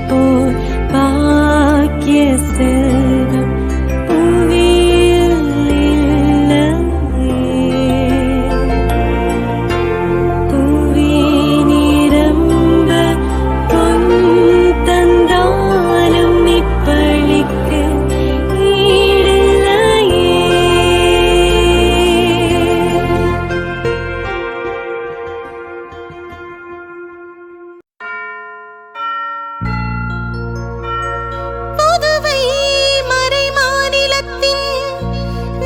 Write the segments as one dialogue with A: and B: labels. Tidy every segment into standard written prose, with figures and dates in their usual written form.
A: போர் பாக்கிய செல்வம் புவியில் இல்லையே. புவி நிரம்ப பொன் தந்தாலும் இப்பளிக்கு ஈடில்லையே.
B: புதுவை மறைமாநிலத்தின்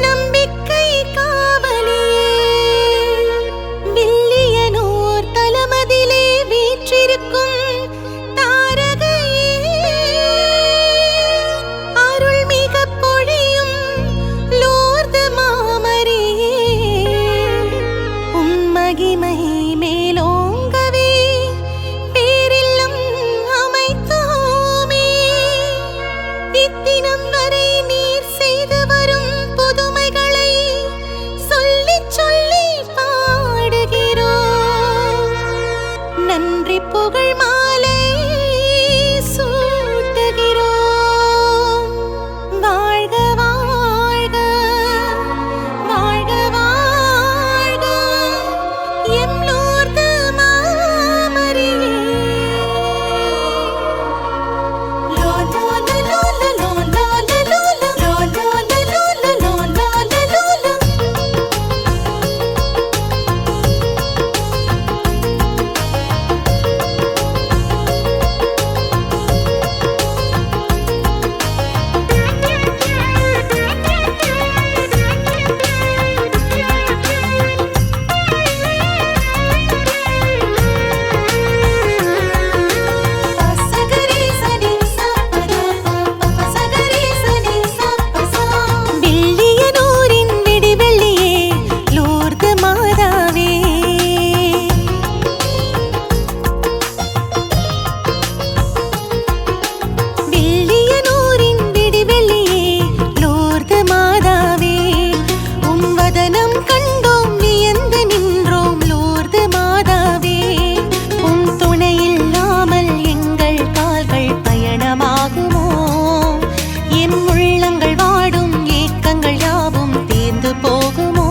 B: நம்பிக்கை காவலியே, வில்லியனூர் தலமதிலே வீற்றிருக்கும் தாரகையே, அருள்மிகப் பொழியும் லோர்து மாமரியே, உம் மகிமை மேலோங்கவே பேரில்லம் அமைத்தோமே. இத்தினம் வரை நீர் செய்து வரும் புதுமைகளை சொல்லிச் சொல்லி பாடுகிறோம். நன்றி புகழ் மாலை சூட்டுகிறோம். வாழ்க வாழ்க வாழ்க வாழ்க எம் லோர்து மாமரியே. வில்லியனூரின் விடிவெள்ளியே, லோர்து மாதாவே, வில்லியனூரின் விடிவெள்ளியே, லோர்து மாதாவே, உம் வதனம் கண்டோம் வியந்து நின்றோம் லோர்து மாதாவே. உம் துணை இல்லாமல் எங்கள் கால்கள் பயணமாகுமோ? எம் உள்ளங்கள் வாடும் ஏக்கங்கள் யாவும் தீர்ந்து போகுமோ?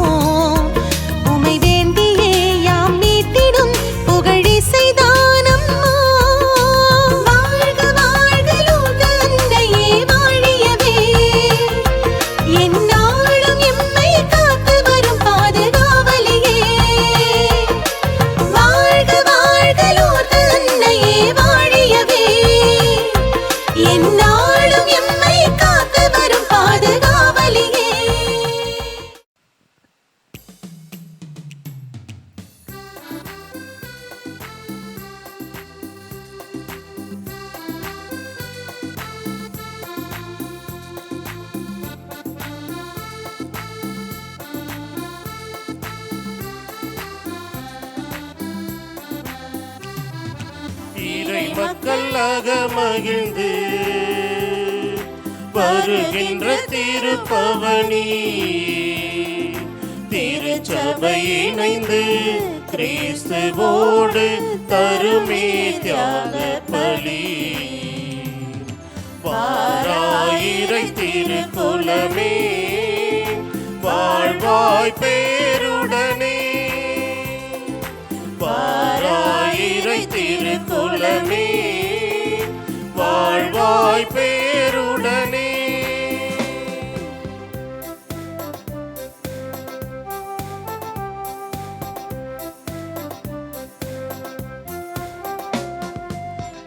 B: உமை வேண்டியே யாம் மீட்டிடும் புகழிசை தானம்மா. வாழ்க வாழ்க லோர்து அன்னையே வாழியவே, எந்நாளும் எம்மை காத்து வரும் பாதுகாவலியே. வாழ்க வாழ்க லோர்து அன்னையே வாழியவே, எந்நாளும் எம்மை காத்து வரும் பாதுகாவலியே.
C: இறை மக்களாக மகிழ்ந்து வருகின்ற திருப்பவனி, திருச்சபை இணைந்து கிறிஸ்துவோடு தருமே தியாக பலி. வாராயிரை திருக்குலமே வாழ்வாய் பேருடனே, வாராயிரை திருக்குலமே வாழ்வாய் பேருடனே.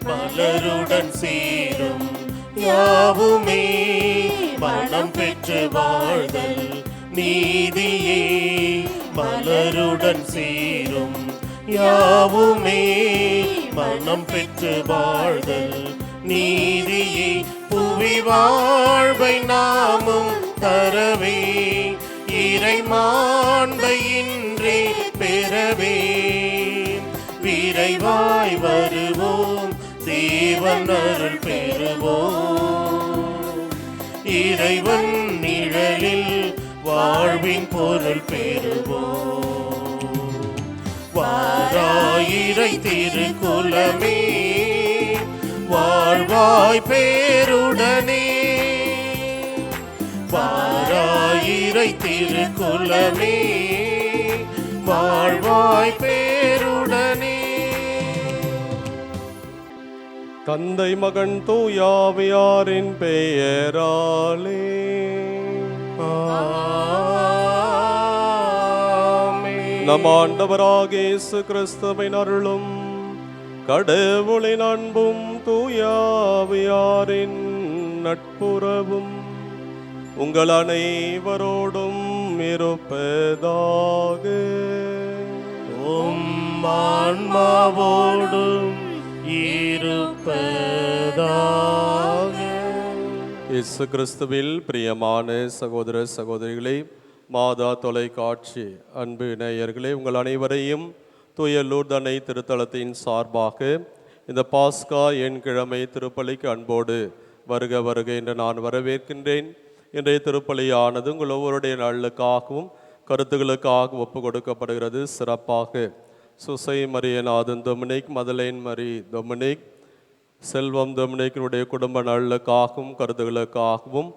C: மலருடன் சேரும் யாவுமே மனம் பெற்று வாழ்தல் நீதியே. மலருடன் சேரும் யாவுமே மனம் பெற்று வாழ்தல் நீதியே. புவி வாழ்வை நாமும் தரவே, இறை மாண்பை இன்றே பெறவே, விரைவாய் வருவோம் தேவன் அருள் பெறுவோம். இறைவன் நிழலில் வாழ்வின் பொருள் பெறுவோம். வாராயிரை திருக்குலமே வாழ் வாழ்வாய் பேருடனே. வாராயிரை திருக்குலமே வாழ்வாய் பேருடனே.
D: தந்தை மகன் தூயாவியாரின் பெயராலே
C: ஆமென்.
D: நம் ஆண்டவராகிய இயேசு கிறிஸ்துவின் அருளும் கடவுளின் அன்பும் தூயாவியாரின் நட்புறவும் உங்கள் அனைவரோடும் இருப்பதாக.
C: உம் ஆன்மாவோடும் இருப்பதாக.
D: இயேசு கிறிஸ்துவில் பிரியமான சகோதர சகோதரிகளே, மாதா தொலைக்காட்சி அன்பு நேயர்களே, உங்கள் அனைவரையும் தூய லூர்து அன்னை திருத்தலத்தின் சார்பாக இந்த பாஸ்கா எண்கிழமை திருப்பலிக்கு அன்போடு வருக வருக என்று நான் வரவேற்கின்றேன். இன்றைய திருப்பலியானது உங்கள் ஒவ்வொருடைய நலனுக்காகவும் கருத்துக்களுக்காக ஒப்பு கொடுக்கப்படுகிறது. சிறப்பாக Susai Mariyanathan Dominic, Madeline Marie Dominic, Selvam டொமினிக்கினுடைய குடும்ப நலனுக்காகவும் கருத்துக்களுக்காகவும்,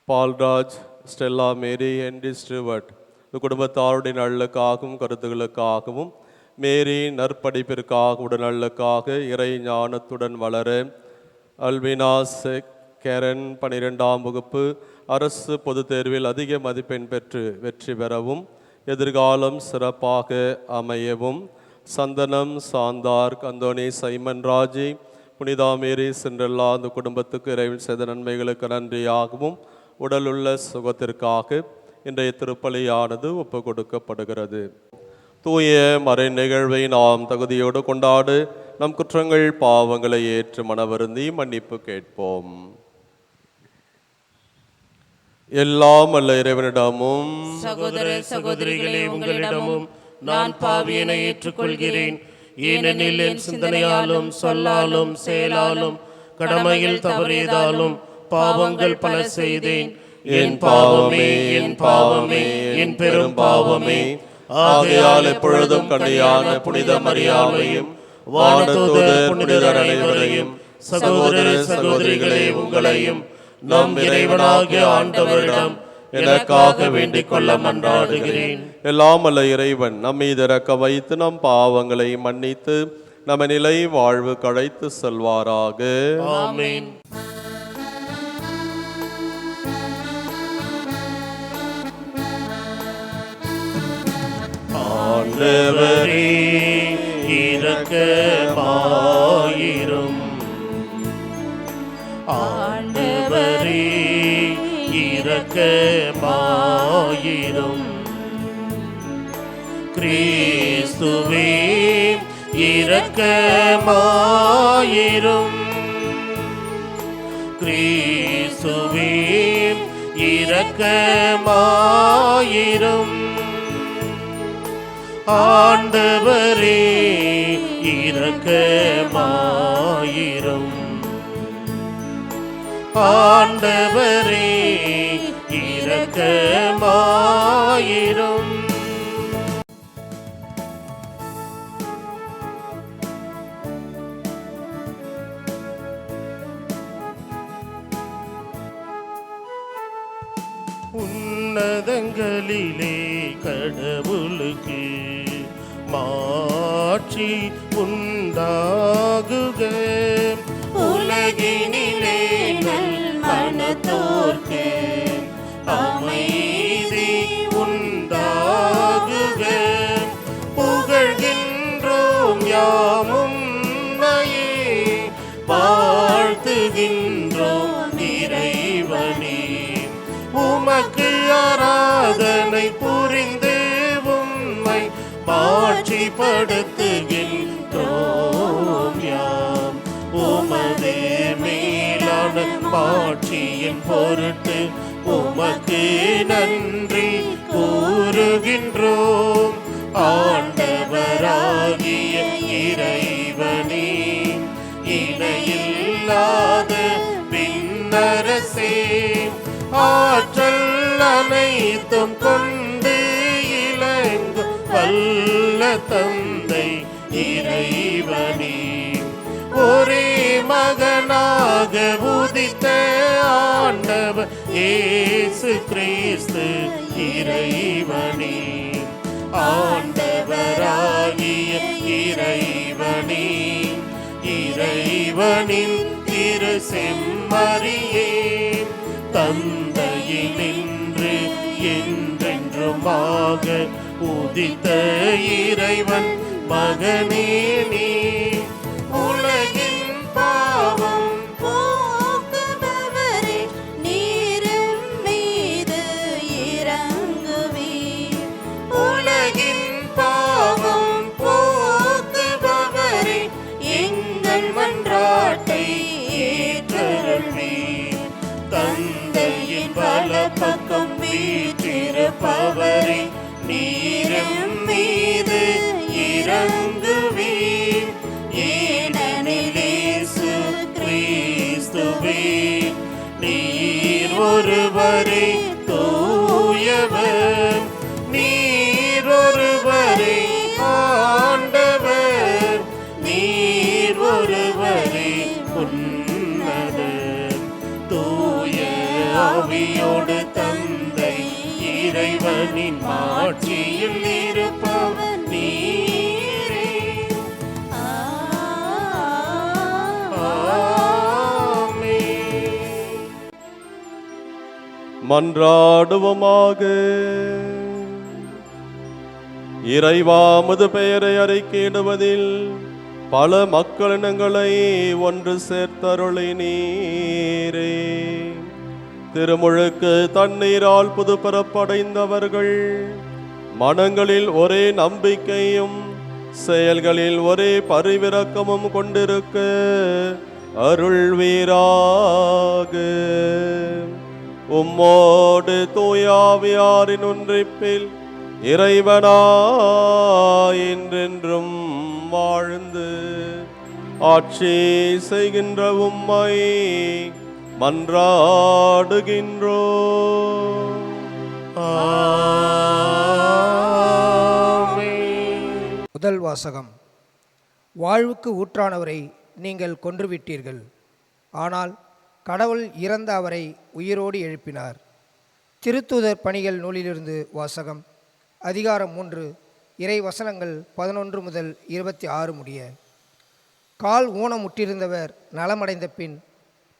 D: Paulraj, Stella Mary, Henry Stuart இந்த குடும்பத்தாருடைய நலனுக்காகவும் கருத்துக்களுக்காகவும், மேரி நற்படிப்பிற்காக உடல்நலனுக்காக, இறை ஞானத்துடன் வளர, அல்வினா கேரன் 12ஆம் வகுப்பு அரசு பொதுத் தேர்வில் அதிக மதிப்பெண் பெற்று வெற்றி பெறவும், எதிர்காலம் சிறப்பாக அமையவும், சந்தனம், சாந்தார், அந்தோனி, சைமன் ராஜி, புனிதா மேரி, சிண்ட்ரெல்லா அந்த குடும்பத்துக்கு இறைவன் செய்த நன்மைகளுக்கு நன்றியாகவும் உடலுள்ள சுகத்திற்காக இன்றைய திருப்பலியானது ஒப்பு கொடுக்கப்படுகிறது. தூய மறை நிகழ்வை நாம் தகுதியோடு கொண்டாடு நம் குற்றங்கள் பாவங்களை ஏற்று மனவருந்தி மன்னிப்பு கேட்போம். எல்லாம் அல்ல இறைவனிடமும்
E: சகோதர சகோதரிகளே, உங்களிடமும் நான் பாவியனை ஏற்றுக்கொள்கிறேன். ஏனெனில் என் சிந்தனையாலும் சொல்லாலும் செயலாலும் கடமையில் தவறியதாலும் பாவங்கள் பல செய்தேன்.
C: என் பாவமே, என் பாவமே, என் பெரும் பாவமே. ஆகையால் எப்பொழுதும் கண்ணியான புனித மரியாதையும் வானதூதர் புனிதர் அனைவரையும் சகோதர சகோதரிகளே உங்களையும் நம் இறைவனாகிய ஆண்டவரிடம் எனக்காக வேண்டிக் கொள்ள மன்றாடுகிறேன்.
D: எல்லாம் அல்ல இறைவன் நம் மீது இறக்க வைத்து நம் பாவங்களை மன்னித்து நம்ம நிலை வாழ்வு கழைத்து செல்வாராக.
C: ஆமென். ஆண்டவரே இரக்கமாயிரும். ஆண்டவரே இரக்கமாயிரும். கிறிஸ்துவே இரக்கமாயிரும். கிறிஸ்துவே இரக்கமாயிரும். ஆண்டவரே இரக்கமாயிரும். ஆண்டவரே இரக்கமாயிரும். உன்னதங்களிலே கடவுளுக்கு மாட்சி உண்டாகுக.
B: உலகினிலே நல் மனத்தோர்க்கு
C: அமைதி உண்டாகுக. புகழ்கின்றோம் யாமும் நயே, வாழ்த்துகின்றோம் இறைவனே. உமக்கு ஆராதனை புரிந்து உம்மை மாட்சிப்படுத்துகின்றோம் யாம். உமதே மேலான மாட்சியின் பொருட்டு உமக்கு நன்றி கூறுகின்றோம். ஆண்டவராகிய இறைவனே, இணையில்லாத விண்ணரசே, ஆற்றல் அனைத்தும் கொண்டு இலங்கும் வல்ல தந்தை இறைவனே, ஒரே மகன உதித்த ஆண்டவர் இயேசு கிறிஸ்து இறைவனே. ஆண்டவராகிய இறைவனே, இறைவனின் திரு செம்மறியே, தந்தையினின்று என்றென்றுமாக உதித்த இறைவன் மகனே நீ. உலகின் பாவம்
B: போக்குபவரே, நீரும் மீது இறங்குவீர்.
C: உலகின் பாவம் போக்குபவரே, எங்கள் மன்றாட்டை ஏற்றருள்வீர். தந்தையின் வலப்பக்கம் வீற்றிருப்பவரே, நீரும் மீது இறங்குவீர். ஏனெனில் இயேசு கிறிஸ்துவே, நீர் ஒருவரே தூயவர், நீர் ஒருவரே ஆண்டவர், நீர் ஒருவரே உன்னதர். தூய ஆவியோடு தந்தை இறைவனின் மாட்சியில் இருப்பவர் நீரே. ஆமென்.
D: மன்றாடுவோமாக. இறைவாமது பெயரை அறிக்கையிடுவதில் பல மக்களினங்களை ஒன்று சேர்த்தருளி நீரே. திருமுழுக்கு தண்ணீரால் புதுப்பிறப்படைந்தவர்கள் மனங்களில் ஒரே நம்பிக்கையும் செயல்களில் ஒரே பரிவிரக்கமும் கொண்டிருக்க அருள்வீராக. உம்மோடு தூயாவியாரின் ஒன்றிப்பில் இறைவனாய் என்றென்றும் வாழ்ந்து ஆட்சி செய்கின்ற உம்மை மன்றாடுகின்றோம்.
C: ஆமென்.
F: முதல் வாசகம். வாழ்வுக்கு ஊற்றானவரை நீங்கள் கொன்றுவிட்டீர்கள், ஆனால் கடவுள் இறந்த அவரை உயிரோடு எழுப்பினார். திருத்தூதர் பணிகள் நூலிலிருந்து வாசகம். அதிகாரம் 3, இறை வசனங்கள் 11 முதல் 26 முடிய. கால் ஊனமுற்றிருந்தவர் நலமடைந்த பின்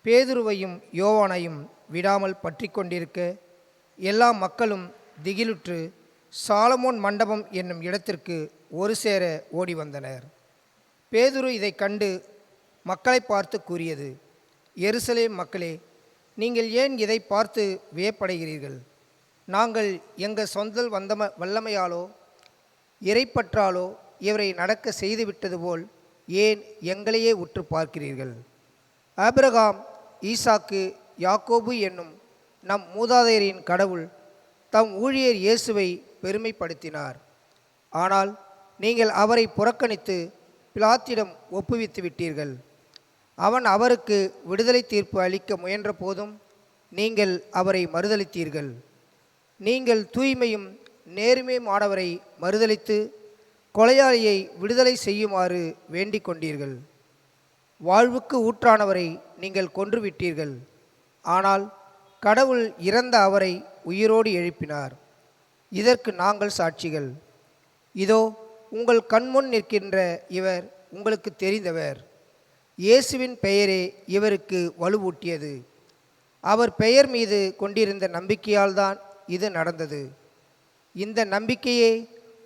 F: பேதுருவையும் யோவானையும் விடாமல் பற்றி கொண்டிருக்க எல்லா மக்களும் திகிலுற்று சாலமோன் மண்டபம் என்னும் இடத்திற்கு ஒரு சேர ஓடி வந்தனர். பேதுரு இதை கண்டு மக்களை பார்த்து கூறியது, எருசலேம் மக்களே, நீங்கள் ஏன் இதை பார்த்து வியப்படைகிறீர்கள்? நாங்கள் எங்கள் சொந்த வல்லமையாலோ இறைப்பற்றாலோ இவரை நடக்க செய்துவிட்டது போல் ஏன் எங்களையே உற்று பார்க்கிறீர்கள்? ஆபிரகாம், ஈசாக்கு, யாக்கோபு என்னும் நம் மூதாதையரின் கடவுள் தம் ஊழியர் இயேசுவை பெருமைப்படுத்தினார். ஆனால் நீங்கள் அவரை புறக்கணித்து பிலாத்திடம் ஒப்புவித்து விட்டீர்கள். அவன் அவருக்கு விடுதலை தீர்ப்பு அளிக்க முயன்ற போதும் நீங்கள் அவரை மறுதலித்தீர்கள். நீங்கள் தூய்மையும் நேர்மையுமானவரை மறுதலித்து கொலையாளியை விடுதலை செய்யுமாறு வேண்டிக் கொண்டீர்கள். வாழ்வுக்கு ஊற்றானவரை நீங்கள் கொன்றுவிட்டீர்கள், ஆனால் கடவுள் இறந்த அவரை உயிரோடு எழுப்பினார். இதற்கு நாங்கள் சாட்சிகள். இதோ உங்கள் கண்முன் நிற்கின்ற இவர் உங்களுக்கு தெரிந்தவர். இயேசுவின் பெயரே இவருக்கு வலுவூட்டியது. அவர் பெயர் மீது கொண்டிருந்த நம்பிக்கையால் தான் இது நடந்தது. இந்த நம்பிக்கையே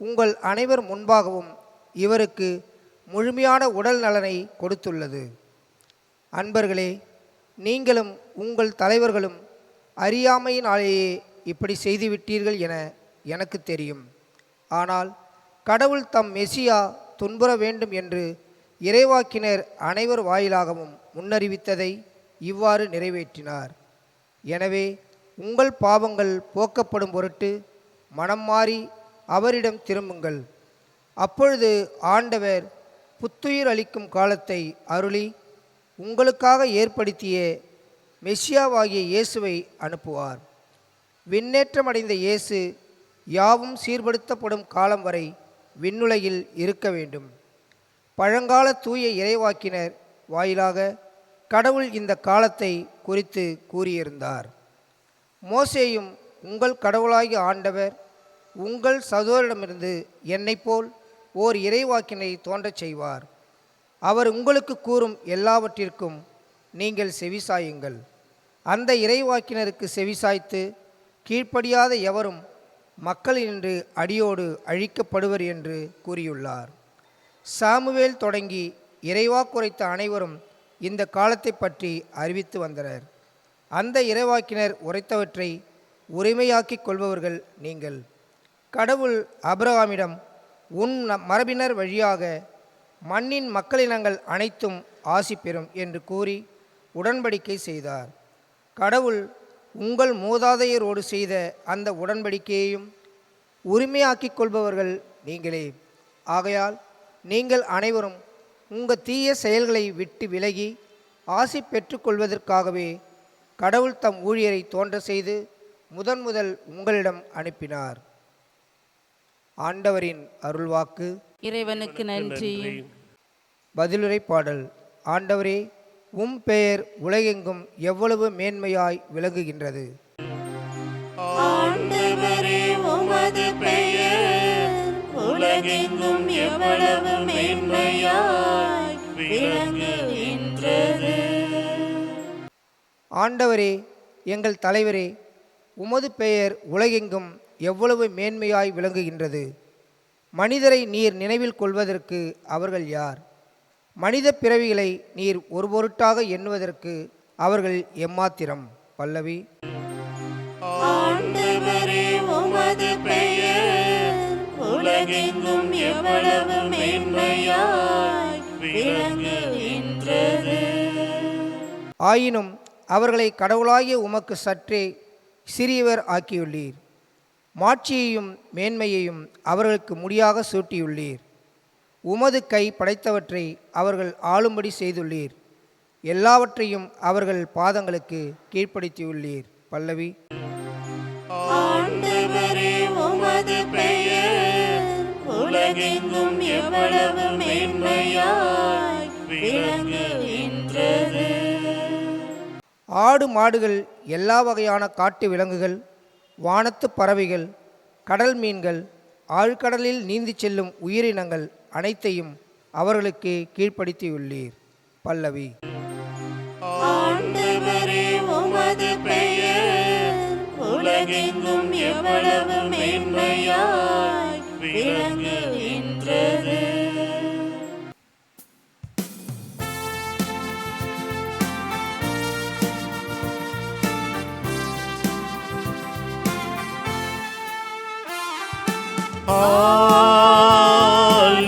F: உங்கள் அனைவர் முன்பாகவும் இவருக்கு முழுமையான உடல் நலனை கொடுத்துள்ளது. அன்பர்களே, நீங்களும் உங்கள் தலைவர்களும் அறியாமையினாலேயே இப்படி செய்துவிட்டீர்கள் என எனக்கு தெரியும். ஆனால் கடவுள் தம் மெசியா துன்புற வேண்டும் என்று இறைவாக்கினர் அனைவர் வாயிலாகவும் முன்னறிவித்ததை இவ்வாறு நிறைவேற்றினார். எனவே உங்கள் பாவங்கள் போக்கப்படும் பொருட்டு மனம் மாறி அவரிடம் திரும்புங்கள். அப்பொழுது ஆண்டவர் புத்துயிர் அளிக்கும் காலத்தை அருளி உங்களுக்காக ஏற்படுத்திய மெசியாவாகிய இயேசுவை அனுப்புவார். விண்ணேற்றமடைந்த இயேசு யாவும் சீர்படுத்தப்படும் காலம் வரை விண்ணுலகில் இருக்க வேண்டும். பழங்கால தூய இறைவாக்கினர் வாயிலாக கடவுள் இந்த காலத்தை குறித்து கூறியிருந்தார். மோசேயும், உங்கள் கடவுளாகிய ஆண்டவர் உங்கள் சகோதரிடமிருந்து என்னைப் போல் ஓர் இறைவாக்கினை தோன்றச் செய்வார். அவர் உங்களுக்கு கூறும் எல்லாவற்றிற்கும் நீங்கள் செவிசாயுங்கள். அந்த இறைவாக்கினருக்கு செவிசாய்த்து கீழ்ப்படியாத எவரும் மக்களினின்று அடியோடு அழிக்கப்படுவர் என்று கூறியுள்ளார். சாமுவேல் தொடங்கி இறைவாக்குரைத்த அனைவரும் இந்த காலத்தை பற்றி அறிவித்து வந்தனர். அந்த இறைவாக்கினர் உரைத்தவற்றை உரிமையாக்கிக் கொள்பவர்கள் நீங்கள். கடவுள் ஆபிரகாமிடம், உன் மரபினர் வழியாக மண்ணின் மக்களினங்கள் அனைத்தும் ஆசி பெறும் என்று கூறி உடன்படிக்கை செய்தார். கடவுள் உங்கள் மூதாதையரோடு செய்த அந்த உடன்படிக்கையையும் உரிமையாக்கிக் கொள்பவர்கள் நீங்களே. ஆகையால் நீங்கள் அனைவரும் உங்கள் தீய செயல்களை விட்டு விலகி ஆசி பெற்றுக்கொள்வதற்காகவே கடவுள் தம் ஊழியரை தோன்ற செய்து முதல் உங்களிடம் அனுப்பினார். ஆண்டவரின் அருள்வாக்கு.
E: இறைவனுக்கு நன்றி.
F: பதிலுரை பாடல். ஆண்டவரே, உம் பெயர் உலகெங்கும் எவ்வளவு மேன்மையாய் விளங்குகின்றது.
C: ஆண்டவரே, உமது பெயர் உலகெங்கும் எவ்வளவு மேன்மையாய் விளங்குகின்றது.
F: ஆண்டவரே, எங்கள் தலைவரே, உமது பெயர் உலகெங்கும் எவ்வளவு மேன்மையாய் விளங்குகின்றது. மனிதரை நீர் நினைவில் கொள்வதற்கு அவர்கள் யார்? மனித பிறவிகளை நீர் ஒரு பொருட்டாக எண்ணுவதற்கு அவர்கள் எம்மாத்திரம். பல்லவி.
C: ஆண்டவரே, உமது பெயர் உலகெங்கும் எவ்வளவு மேன்மையாய் விளங்குகின்றது.
F: ஆயினும் அவர்களை கடவுளாகிய உமக்கு சற்றே சிறியவர் ஆக்கியுள்ளீர். மாட்சியையும் மேன்மையையும் அவர்களுக்கு முடியாக சூட்டியுள்ளீர். உமது கை படைத்தவற்றை அவர்கள் ஆளும்படி செய்துள்ளீர். எல்லாவற்றையும் அவர்கள் பாதங்களுக்கு கீழ்ப்படுத்தியுள்ளீர். பல்லவி.
C: ஆண்டவரே, உமது பெயர் உலகெங்கும் எவ்வளவு மேன்மையாய் விளங்குகின்றது.
F: ஆடு மாடுகள், எல்லா வகையான காட்டு விலங்குகள், வானத்து பறவைகள், கடல் மீன்கள், ஆழ்கடலில் நீந்தி செல்லும் உயிரினங்கள் அனைத்தையும் அவர்களுக்கு கீழ்ப்படுத்தியுள்ளீர். பல்லவி.
C: ஆண்டவரே, உமது பெயர் உலகெங்கும் எவ்வளவு மேன்மையாய் விளங்குகின்றது.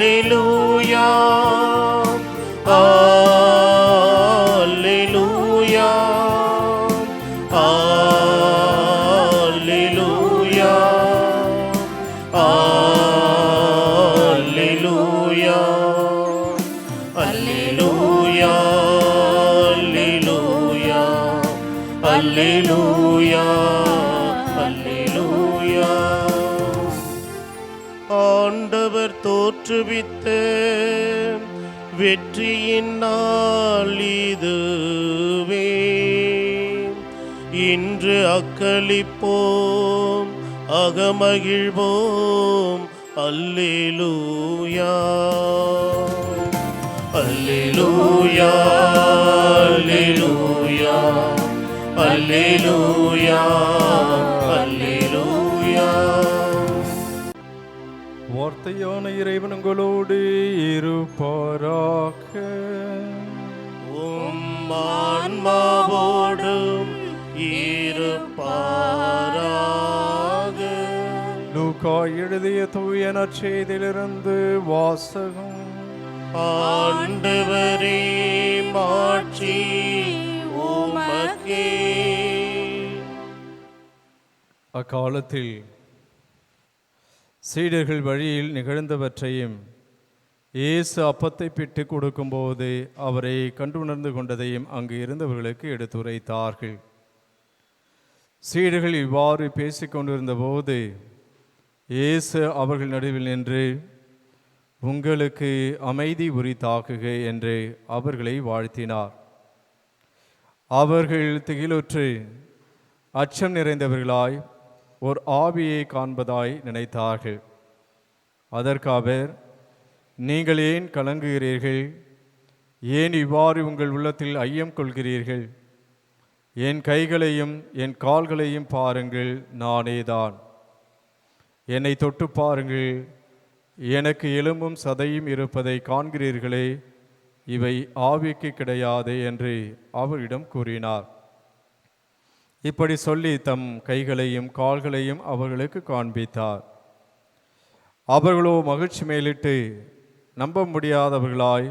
C: Alleluia, Alleluia, Alleluia, Alleluia, Alleluia, Alleluia, Alleluia, Alleluia. ஆண்டவர் தோற்றுவித்த வெற்றியின் நாள் இதுவே. இன்று அக்களிப்போம், அகமகிழ்வோம். அல்லேலூயா, அல்லேலூயா, அல்லேலூயா, அல்லேலூயா, அல்லேலூயா.
G: வார்த்தையான இறைவன் உங்களோடு இருப்பாராக.
C: உம் ஆன்மாவோடும் இருப்பாராக.
G: லூக்கா எழுதிய தூய நற்செய்தியிலிருந்து வாசகம்.
C: ஆண்டவரே, மாட்சி உமக்கே.
G: அக்காலத்தில் சீடர்கள் வழியில் நிகழ்ந்தவற்றையும் இயேசு அப்பத்தை பிட்டு கொடுக்கும்போது அவரை கண்டுணர்ந்து கொண்டதையும் அங்கு இருந்தவர்களுக்கு எடுத்துரைத்தார்கள். சீடர்கள் இவ்வாறு பேசிக்கொண்டிருந்தபோது இயேசு அவர்கள் நடுவில் நின்று, உங்களுக்கு அமைதி உரித்தாக்குக என்று அவர்களை வாழ்த்தினார். அவர்கள் திகிலுற்று அச்சம் நிறைந்தவர்களாய் ஓர் ஆவியை காண்பதாய் நினைத்தார்கள். அதற்கு அவர், நீங்கள் ஏன் கலங்குகிறீர்கள்? ஏன் இவ்வாறு உங்கள் உள்ளத்தில் ஐயம் கொள்கிறீர்கள்? என் கைகளையும் என் கால்களையும் பாருங்கள், நானேதான். என்னை தொட்டு பாருங்கள், எனக்கு எலும்பும் சதையும் இருப்பதை காண்கிறீர்களே, இவை ஆவிக்கு கிடையாது என்று அவரிடம் கூறினார். இப்படி சொல்லி தம் கைகளையும் கால்களையும் அவர்களுக்கு காண்பித்தார். அவர்களோ மகிழ்ச்சி மேலிட்டு நம்ப முடியாதவர்களாய்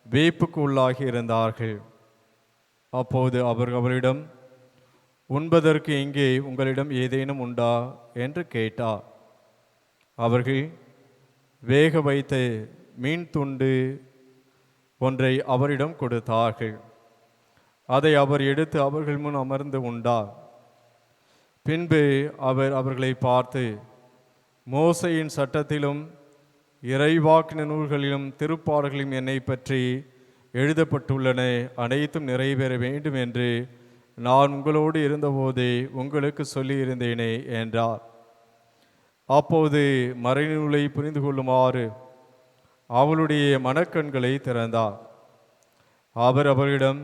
G: வியப்புக்கு உள்ளாகி இருந்தார்கள். அப்போது அவர் அவரிடம், உண்பதற்கு இங்கே உங்களிடம் ஏதேனும் உண்டா என்று கேட்டார். அவர்கள் வேக வைத்த மீன் துண்டு ஒன்றை அவரிடம் கொடுத்தார்கள். அதை அவர் எடுத்து அவர்கள் முன் அமர்ந்து உண்டார். பின்பு அவர் அவர்களை பார்த்து, மோசையின் சட்டத்திலும் இறைவாக்கின நூல்களிலும் திருப்பாடல்களிலும் என்னை பற்றி எழுதப்பட்டுள்ளன அனைத்தும் நிறைவேற வேண்டும் என்று நான் உங்களோடு இருந்தபோதே உங்களுக்கு சொல்லியிருந்தேனே என்றார். அப்போது மறைநூலை புரிந்து கொள்ளுமாறு அவளுடைய மனக்கண்களை திறந்தார். அவர் அவரிடம்,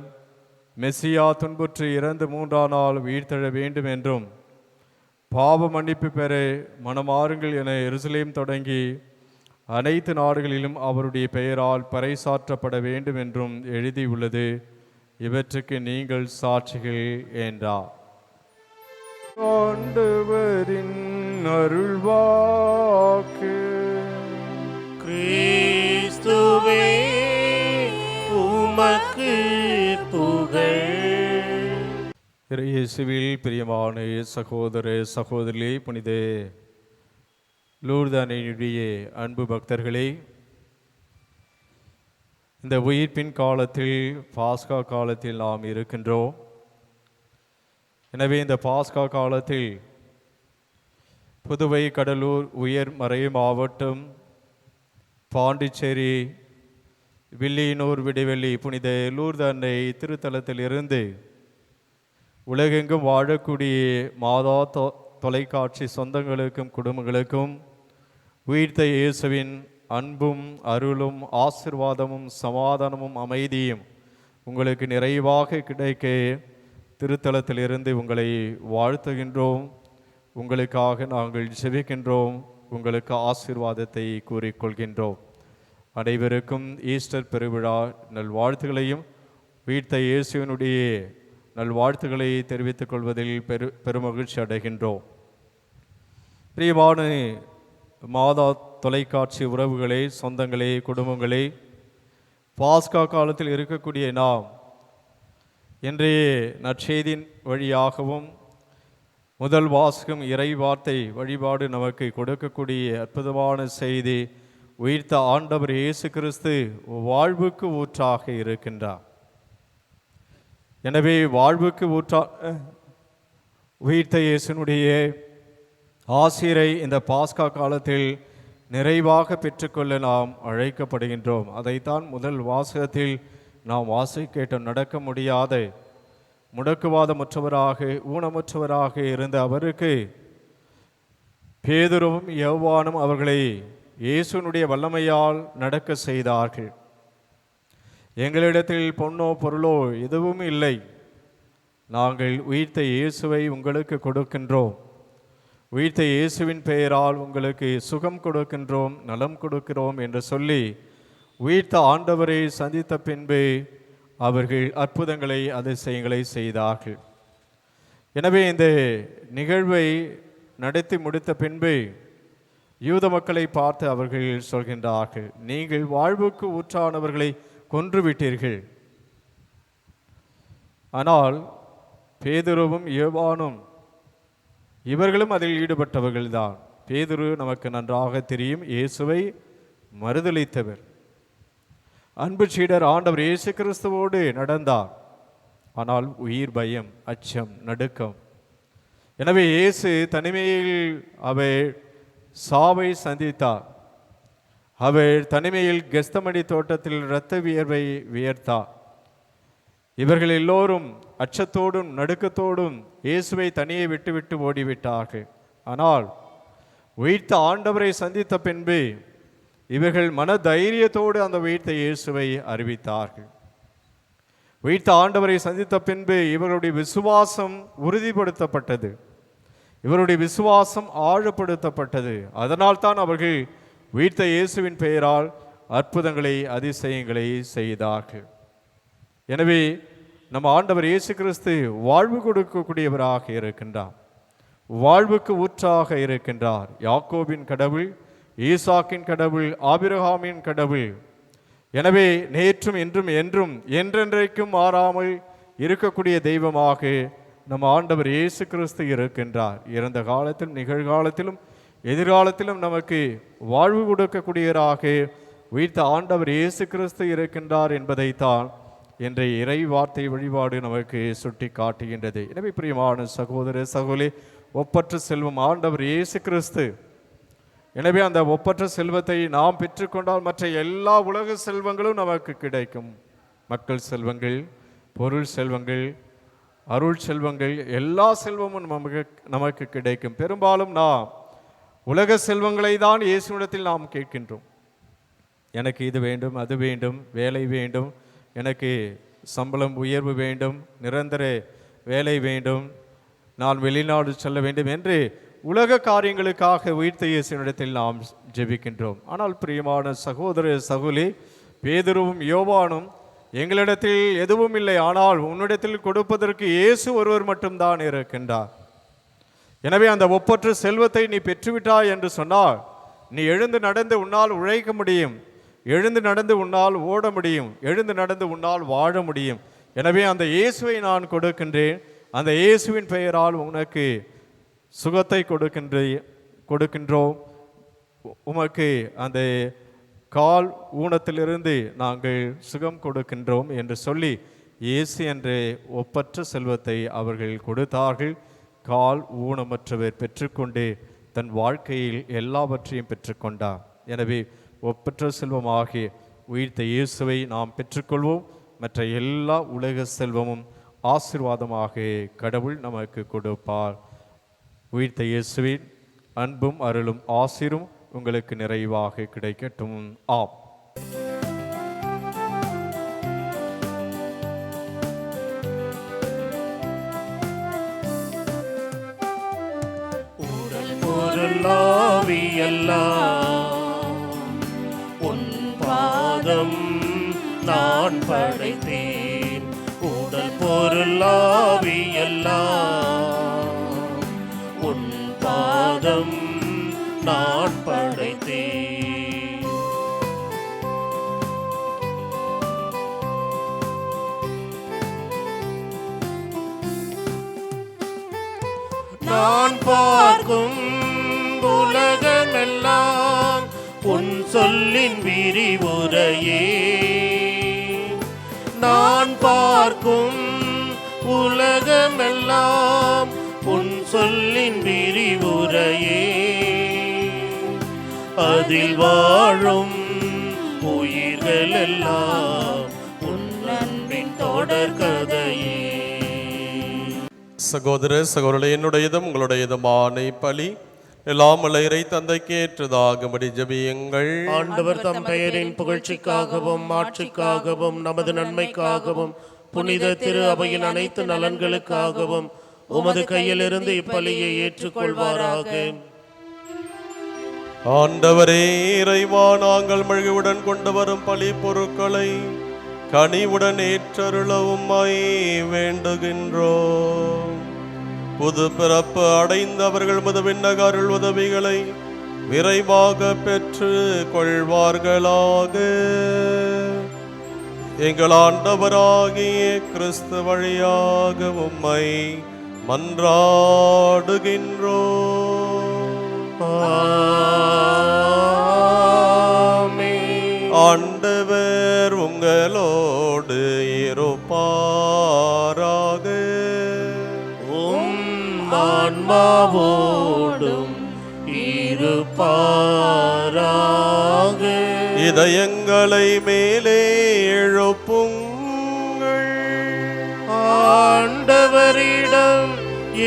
G: மெசியா துன்புற்று இறந்து 3ஆம் நாள் உயிர்த்தெழ வேண்டும் என்றும் பாவ மன்னிப்பு பெற மனமாறுங்கள் என எருசலேம் தொடங்கி அனைத்து நாடுகளிலும் அவருடைய பெயரால் பறைசாற்றப்பட வேண்டும் என்றும் எழுதியுள்ளது. இவற்றுக்கு நீங்கள் சாட்சிகள் என்றார். ஆண்டவரின் அருள்வாக்கு.
C: கிறிஸ்துவே உமக்கு புகழ்.
G: இயேசுவில் பிரியமான சகோதர சகோதரிகளே, புனித லூர்து அன்னையினுடைய அன்பு பக்தர்களே, இந்த உயிர்ப்பின் காலத்தில், பாஸ்கா காலத்தில் நாம் இருக்கின்றோம். எனவே இந்த பாஸ்கா காலத்தில் புதுவை, கடலூர், உயர்மறை மாவட்டம், பாண்டிச்சேரி, வில்லியனூர், விடைவெளி புனித லூர்து அன்னை திருத்தலத்தில் இருந்து உலகெங்கும் வாழக்கூடிய மாதா தொலைக்காட்சி சொந்தங்களுக்கும் குடும்பங்களுக்கும் உயிர்த்த இயேசுவின் அன்பும் அருளும் ஆசிர்வாதமும் சமாதானமும் அமைதியும் உங்களுக்கு நிறைவாக கிடைக்க திருத்தலத்திலிருந்து உங்களை வாழ்த்துகின்றோம். உங்களுக்காக நாங்கள் ஜெபிக்கின்றோம். உங்களுக்கு ஆசீர்வாதத்தை கூறிக்கொள்கின்றோம். அனைவருக்கும் ஈஸ்டர் பெருவிழா நல்வாழ்த்துக்களையும் உயிர்த்த இயேசுவினுடைய நல்வாழ்த்துக்களை தெரிவித்துக் கொள்வதில் பெருமகிழ்ச்சி அடைகின்றோம். பிரியமான மாதா தொலைக்காட்சி உறவுகளே, சொந்தங்களே, குடும்பங்களே, பாஸ்கா காலத்தில் இருக்கக்கூடிய நாம் இன்றைய நற்செய்தியின் வழியாகவும் முதல் வாசகம் இறை வார்த்தை வழிபாடு நமக்கு கொடுக்கக்கூடிய அற்புதமான செய்தி, உயிர்த்த ஆண்டவர் இயேசு கிறிஸ்து வாழ்வுக்கு ஊற்றாக இருக்கின்றார். எனவே வாழ்வுக்கு உயிர்த்த இயேசுனுடைய ஆசிரை இந்த பாஸ்கா காலத்தில் நிறைவாக பெற்றுக்கொள்ள நாம் அழைக்கப்படுகின்றோம். அதைத்தான் முதல் வாசகத்தில் நாம் வாசிக்க நடக்க முடியாத முடக்குவாதமற்றவராக ஊனமற்றவராக இருந்த அவருக்கு பேதுருவும் யோவானும் அவர்களை இயேசுனுடைய வல்லமையால் நடக்க செய்தார்கள். எங்களிடத்தில் பொன்னோ பொருளோ எதுவும் இல்லை, நாங்கள் உயிர்த்த இயேசுவை உங்களுக்கு கொடுக்கின்றோம், உயிர்த்த இயேசுவின் பெயரால் உங்களுக்கு சுகம் கொடுக்கின்றோம், நலம் கொடுக்கிறோம் என்று சொல்லி உயிர்த்த ஆண்டவரை சந்தித்த பின்பு அவர்கள் அற்புதங்களை அதிசயங்களை செய்தார்கள். எனவே இந்த நிகழ்வை நடத்தி முடித்த பின்பு யூத மக்களை பார்த்து அவர்கள் சொல்கின்றார்கள், நீங்கள் வாழ்வுக்கு ஊற்றானவர்களை கொன்றுவிட்டீர்கள். ஆனால் பேதுருவும் யோவானும் இவர்களும் அதில் ஈடுபட்டவர்கள்தான். பேதுரு நமக்கு நன்றாக தெரியும், இயேசுவை மறுதலித்தவர். அன்பு சீடர் ஆண்டவர் இயேசு கிறிஸ்துவோடு நடந்தார். ஆனால் உயிர் பயம், அச்சம், நடுக்கம். எனவே இயேசு தனிமையில் அவர் சாவை சந்தித்தார். அவர் தனிமையில் கெஸ்தமனி தோட்டத்தில் இரத்த வியர்வை வியர்த்தார். இவர்கள் எல்லோரும் அச்சத்தோடும் நடுக்கத்தோடும் இயேசுவை தனியே விட்டுவிட்டு ஓடிவிட்டார்கள். ஆனால் உயிர்த்த ஆண்டவரை சந்தித்த பின்பு இவர்கள் மன தைரியத்தோடு அந்த உயிர்த்த இயேசுவை அறிவித்தார்கள். உயிர்த்த ஆண்டவரை சந்தித்த பின்பு இவர்களுடைய விசுவாசம் உறுதிப்படுத்தப்பட்டது, இவருடைய விசுவாசம் ஆழப்படுத்தப்பட்டது. அதனால் தான் அவர்கள் உயிர்த்த இயேசுவின் பெயரால் அற்புதங்களை அதிசயங்களை செய்தார்கள். எனவே நம்ம ஆண்டவர் இயேசு கிறிஸ்து வாழ்வு கொடுக்கக்கூடியவராக இருக்கின்றார், வாழ்வுக்கு ஊற்றாக இருக்கின்றார். யாக்கோபின் கடவுள், ஈசாக்கின் கடவுள், ஆபிரகாமின் கடவுள். எனவே நேற்றும் இன்றும் என்றும் என்றென்றைக்கும் மாறாமல் இருக்கக்கூடிய தெய்வமாக நம்ம ஆண்டவர் இயேசு கிறிஸ்து இருக்கின்றார். இறந்த காலத்திலும் நிகழ்காலத்திலும் எதிர்காலத்திலும் நமக்கு வாழ்வு கொடுக்கக்கூடியவராக உயிர்த்த ஆண்டவர் இயேசு கிறிஸ்து இருக்கின்றார் என்பதைத்தான் இன்றைய இறை வார்த்தை வழிபாடு நமக்கு சுட்டி காட்டுகின்றது. எனவே பிரியமான சகோதர சகோதரி, ஒப்பற்ற செல்வம் ஆண்டவர் இயேசு கிறிஸ்து. எனவே அந்த ஒப்பற்ற செல்வத்தை நாம் பெற்றுக்கொண்டால் மற்ற எல்லா உலக செல்வங்களும் நமக்கு கிடைக்கும். மக்கள் செல்வங்கள், பொருள் செல்வங்கள், அருள் செல்வங்கள், எல்லா செல்வமும் நமக்கு கிடைக்கும். பெரும்பாலும் நாம் உலக செல்வங்களை தான் இயேசுவிடத்தில் நாம் கேட்கின்றோம். எனக்கு இது வேண்டும், அது வேண்டும், வேலை வேண்டும், எனக்கு சம்பளம் உயர்வு வேண்டும், நிரந்தர வேலை வேண்டும், நான் வெளிநாடு செல்ல வேண்டும் என்று உலக காரியங்களுக்காக உயிர்த்த இயேசுவினிடத்தில் நாம் ஜெபிக்கின்றோம். ஆனால் பிரியமான சகோதர சகோதரி, பேதுருவும் யோவானும் எங்களிடத்தில் எதுவும் இல்லை, ஆனால் உன்னிடத்தில் கொடுப்பதற்கு இயேசு ஒருவர் மட்டும்தான் இருக்கின்றார். எனவே அந்த ஒப்பற்ற செல்வத்தை நீ பெற்றுவிட்டாய் என்று சொன்னால் நீ எழுந்து நடந்து உன்னால் உழைக்க முடியும், எழுந்து நடந்து உன்னால் ஓட முடியும், எழுந்து நடந்து உன்னால் வாழ முடியும். எனவே அந்த இயேசுவை நான் கொடுக்கின்றேன், அந்த இயேசுவின் பெயரால் உனக்கு சுகத்தை கொடுக்கின்றோம், உமக்கு அந்த கால் ஊனத்திலிருந்து நாங்கள் சுகம் கொடுக்கின்றோம் என்று சொல்லி இயேசு என்ற ஒப்பற்ற செல்வத்தை அவர்கள் கொடுத்தார்கள். கால் ஊனமற்றவர் பெற்றுக்கொண்டு தன் வாழ்க்கையில் எல்லாவற்றையும் பெற்றுக்கொண்டார். எனவே ஒப்பற்ற செல்வமாகிய உயிர்த்த இயேசுவை நாம் பெற்றுக்கொள்வோம். மற்ற எல்லா உலக செல்வமும் ஆசீர்வாதமாக கடவுள் நமக்கு கொடுப்பார். உயிர்த்த இயேசுவின் அன்பும் அருளும் ஆசீரும் உங்களுக்கு நிறைவாக கிடைக்கட்டும். ஆம்.
C: உடல் பொருளாவியெல்லாம் உன் பாதம் நான் படைத்தேன். உடல் பொருளாவியெல்லாம் உன் பாதம் நான் படைத்தேன். நான் பார்க்கும் உலகமெல்லாம் உன் சொல்லின் விரிவுரையே. நான் பார்க்கும் உலகமெல்லாம் உன் சொல்லின் விரிவுரையே. அதில் வாழும் உயிர்கள் எல்லாம் உன் அன்பின் தொடர் கதையே.
D: சகோதர சகோதரர்களே, என்னுடையதும் உங்களுடையதுமான பலி எல்லாம் இறை தந்தைக்கு ஏற்றதாகும்படி ஜெபியுங்கள்.
C: ஆண்டவர் தம் பெயரின் புகழ்ச்சிக்காகவும் மாட்சிக்காகவும் நமது நன்மைக்காகவும் புனித திரு அவையின் அனைத்து நலன்களுக்காகவும் உமது கையிலிருந்து இப்பலியை ஏற்றுக்கொள்வாராக.
D: ஆண்டவரே இறைவா, நாங்கள் மகிழ்வுடன் கொண்டு வரும் பலி பொருட்களை கனிவுடன் ஏற்றருள உம்மை வேண்டுகின்றோம். புது பிறப்பு அடைந்தவர்கள் முது விண்ணக அருள் உதவிகளை விரைவாக பெற்று கொள்வார்களாக. எங்கள் ஆண்டவராகிய கிறிஸ்து வழியாக உம்மை மன்றாடுகின்றோம். ஆண்டவர் உங்களோடு இருப்பாராக.
C: ஆன்மாவோடும் இருப்பாராக.
D: இதயங்களை மேலே எழுப்புங்கள்.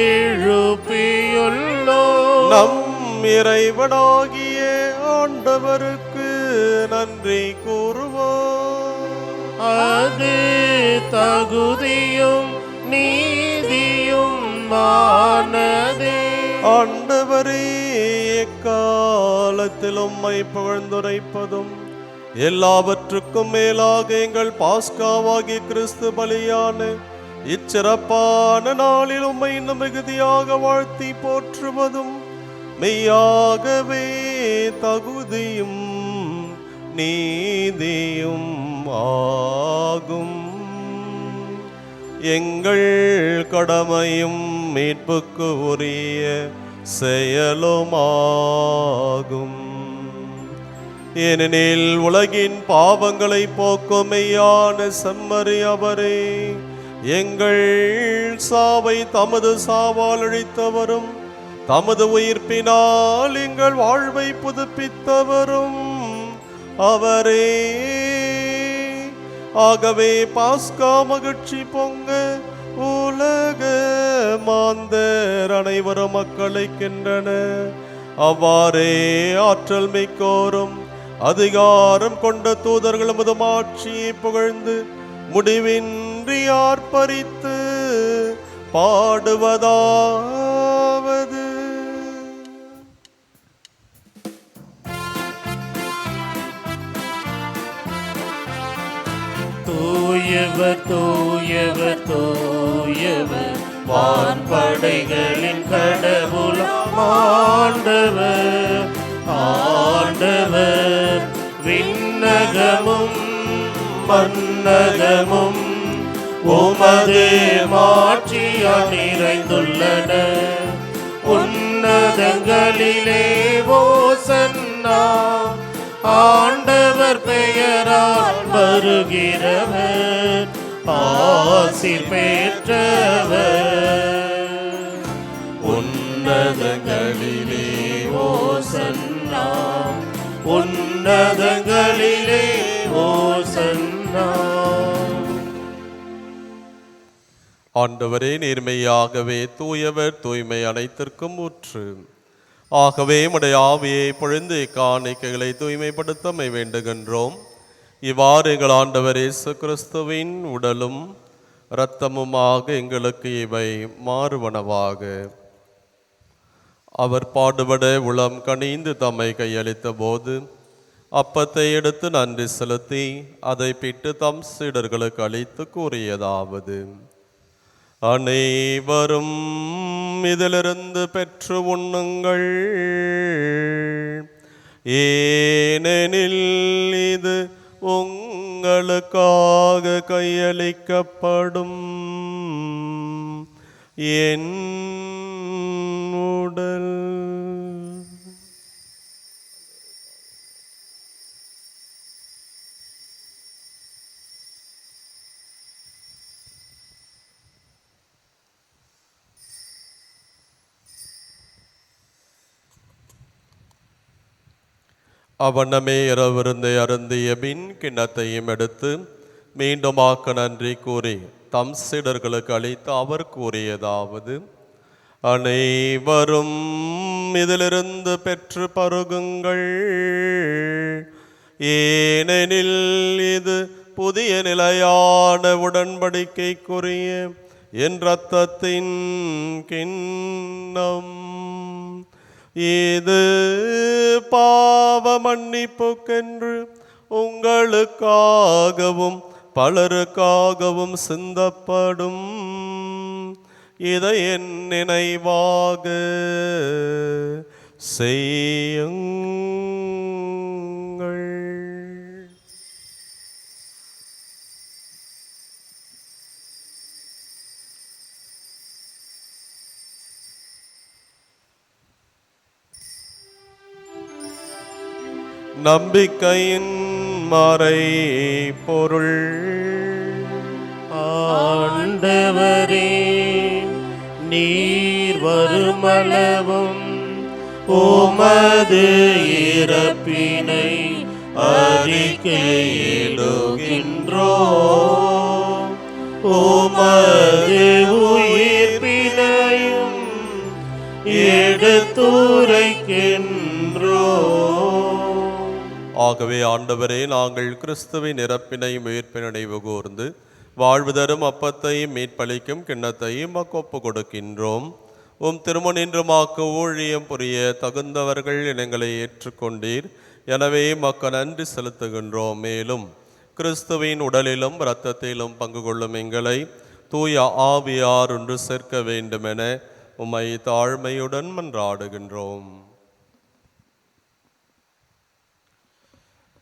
C: எழுப்பியுள்ளோம்.
D: நம் இறைவனாகிய ஆண்டவருக்கு நன்றி கூறுவோம்.
C: அது தகுதியும் நீதியும் ஆனதே.
D: ஆண்டவரே, எக்காலத்தில் உம்மை புகழ்ந்துரைப்பதும் எல்லாவற்றுக்கும் மேலாக எங்கள் பாஸ்காவாகிய கிறிஸ்து பலியான இச்சிறப்பான நாளில் உம்மை இன்னும் மிகுதியாக வாழ்த்தி போற்றுவதும் மெய்யாகவே தகுதியும் நீதியும் ஆகும். எங்கள் கடமையும் மீட்புக்கு உரிய செயலுமாகும். ஏனெனில் உலகின் பாவங்களை போக்கும் மெய்யான செம்மறி அவரே, எங்கள் சாவை தமது சாவால் அழித்தவரும் தமது உயிர்ப்பினால் எங்கள் வாழ்வை புதுப்பித்தவரும் அவரே. ஆகவே பாஸ்கா மகிழ்ச்சி பொங்க உலக மாந்தர் அனைவரும் மக்களைக்கின்றன. அவ்வாறே ஆற்றல் மிக்கோரும் அதிகாரம் கொண்ட தூதர்கள் முதும் ஆட்சியை புகழ்ந்து முடிவின்றி ஆர்ப்பரித்து பாடுவதாவது:
C: தூயவர் தூயவர் தூயவர் வான்படைகளின் கடவுளாம் ஆண்டவர். ஆண்டவர் விண்ணகமும் மன்னகமும் உமது மாட்சியால் நிறைந்துள்ளன. உன்னதங்களிலே ஓசன்னா, ஆண்டவர் பெயரால் வருகிறவர் ஆசி பெற்றவர். உன்னதங்களிலே ஓசன்னா, உன்னதங்களிலே ஓசன்னா.
D: ஆண்டவரே, நேர்மையாகவே தூயவர், தூய்மை அனைத்திற்கும் ஊற்று. ஆகவே உம்முடைய ஆவியை பொழிந்து காணிக்கைகளை தூய்மைப்படுத்தமை வேண்டுகின்றோம். இவ்வாறு எங்கள் ஆண்டவர் இயேசு கிறிஸ்துவின் உடலும் இரத்தமுமாக எங்களுக்கு இவை மாறுவனவாக. அவர் பாடுபட உளம் கனிந்து தம்மை கையளித்த போது அப்பத்தை எடுத்து நன்றி செலுத்தி அதை பிட்டு தம் சீடர்களுக்கு அளித்து கூறியதாவது: அனைவரும் இதிலிருந்து பெற்று உண்ணுங்கள். ஏனெனில் இது உங்களுக்காக கையளிக்கப்படும் என் உடல். அவனமே இரவிருந்தை அருந்திய பின் கிண்ணத்தையும் எடுத்து மீண்டும் ஆக்க நன்றி கூறி தம் சீடர்களுக்கு அளித்து அவர் கூறியதாவது: அனைவரும் இதிலிருந்து பெற்று பருகுங்கள். ஏனெனில் இது புதிய நிலையான உடன்படிக்கைக்குரிய என் இரத்தத்தின் கிண்ணம். இது பாவ மன்னிப்புக்கென்று உங்களுக்காகவும் பலருக்காகவும் சிந்தப்படும். இதை என் நினைவாக செய்யுங்கள். நம்பிக்கையின் மறை பொருள்.
C: ஆண்டவரே, நீர் வருமளவும் உமது இறப்பினை அறிக்கையிடுகின்றோம். உமது உயிர்ப்பினையும்
D: ஆகவே ஆண்டவரே, நாங்கள் கிறிஸ்துவின் இறப்பினை உயிர்ப்பினை நினைவு கூர்ந்து வாழ்வு தரும் அப்பத்தையும் மீட்பளிக்கும் கிண்ணத்தையும் ஒப்பு கொடுக்கின்றோம். உம் திருமுனின்றுமாக்கு ஊழியம் புரிய தகுந்தவர்கள் எங்களை ஏற்றுக்கொண்டீர். எனவே மக்க நன்றி செலுத்துகின்றோம். மேலும் கிறிஸ்துவின் உடலிலும் இரத்தத்திலும் பங்கு கொள்ளும் எங்களை தூய ஆவியார் ஒன்று சேர்க்க வேண்டுமென உம்மை தாழ்மையுடன் மன்றாடுகின்றோம்.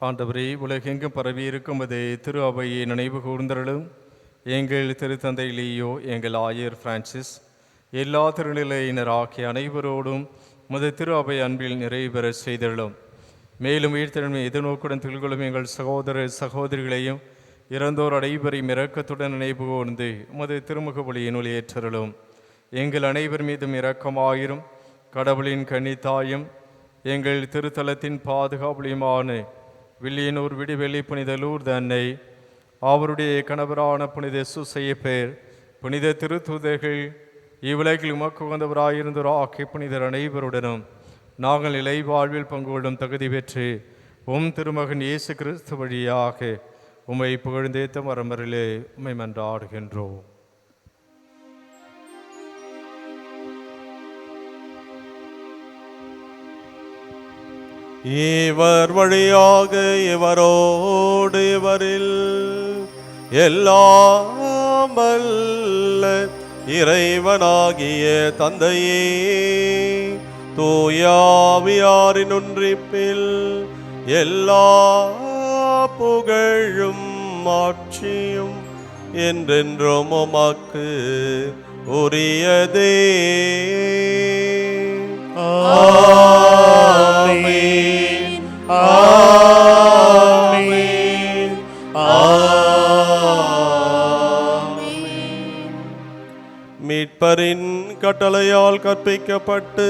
G: ஆண்டவரே, உலகெங்கும் பரவியிருக்கும் அதே திரு அவையை நினைவு கூர்ந்தருளும். எங்கள் திருத்தந்தை லீயோ, எங்கள் ஆயர் பிரான்சிஸ், எல்லா திருநிலையினர் ஆகிய அனைவரோடும் திரு அவை அன்பில் நிறைவேற செய்தருளும். மேலும் உயிர்த்தெழுமை எதிர்நோக்குடன் திகழ்கொள்ளும் எங்கள் சகோதர சகோதரிகளையும் இறந்தோர் அனைவரையும் இரக்கத்துடன் நினைவு கூர்ந்து திருமுக ஒளியினுள் ஏற்றருளும். எங்கள் அனைவர் மீதும் இரக்கமாயிரும். கடவுளின் கன்னித்தாயும் எங்கள் திருத்தலத்தின் பாதுகாவலியுமான வில்லியனூர் விடிவெளி புனித லூர்து அன்னை, அவருடைய கணவரான புனித சூசையப்பேர், புனித திருத்தூதர்கள், இவ்வுலகில் உமக்கு உகந்தவராயிருந்தோர் ஆகிய புனிதர் அனைவருடனும் நாங்கள் நிலை வாழ்வில் பங்கு கொள்ளும் தகுதி பெற்று உம் திருமகன் இயேசு கிறிஸ்து வழியாக உம்மை புகழ்ந்தேத்த மரமரிலே உம்மை மன்றாடுகின்றோம்.
D: இவர் வழியாக இவரோடு இவரில் எல்லாம் வல்ல இறைவனாகிய தந்தையே, தூயாவியாரின் ஒன்றிப்பில் எல்லா புகழும் ஆட்சியும் என்றென்றும் உமக்கு உரியதே.
C: ஆமென். ஆமென். ஆமென்.
D: மீட்பரின் கட்டளையால் கற்பிக்கப்பட்டு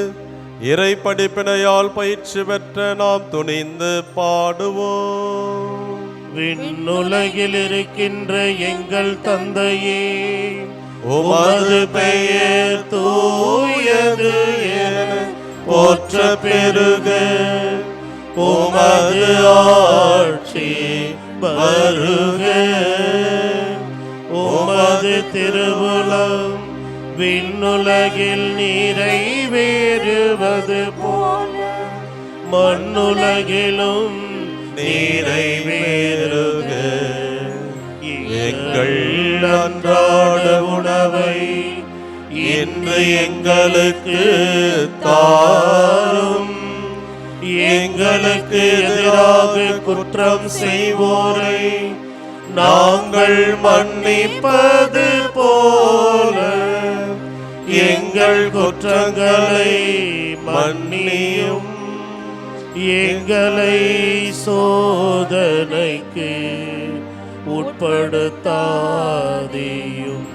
D: இறை படிப்பினையால் பயிற்சி பெற்ற நாம் துணிந்து பாடுவோம்.
C: விண்ணுலகில் இருக்கின்ற எங்கள் தந்தையே, உமது பெயர் தூயது என போற்ற பெருக. உமது ஆட்சி வருக. உமது திருவுளம் விண்ணுலகில் நிறைவேறுவது போல மண்ணுலகிலும் நிறைவேறுக. எங்கள் அன்றாட உணவை இன்று எங்களுக்கு தாரும். எங்களுக்கு எதிராக குற்றம் செய்வோரை நாங்கள் மன்னிப்பது போல எங்கள் குற்றங்களை மன்னியும். எங்களை சோதனைக்கு உட்படுத்தாதேயும்,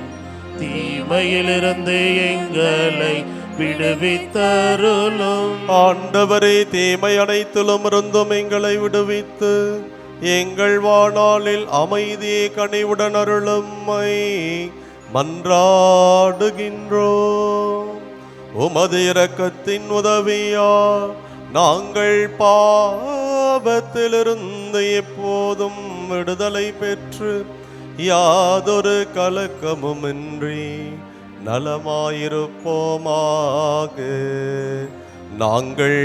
C: தீமையிலிருந்து எங்களை விடுவித்தருளும்.
D: ஆண்டவரே, தீமை அனைத்திலும் இருந்தும் எங்களை விடுவித்து எங்கள் வாழ்நாளில் அமைதியை கனிவுடன் அருளும்மை மன்றாடுகின்றோம். உமது இரக்கத்தின் உதவியால் நாங்கள் பாவத்திலிருந்து எப்போதும் விடுதலை பெற்று யாதொரு கலக்கமுமின்றி நலமாயிருப்போமாக. நாங்கள்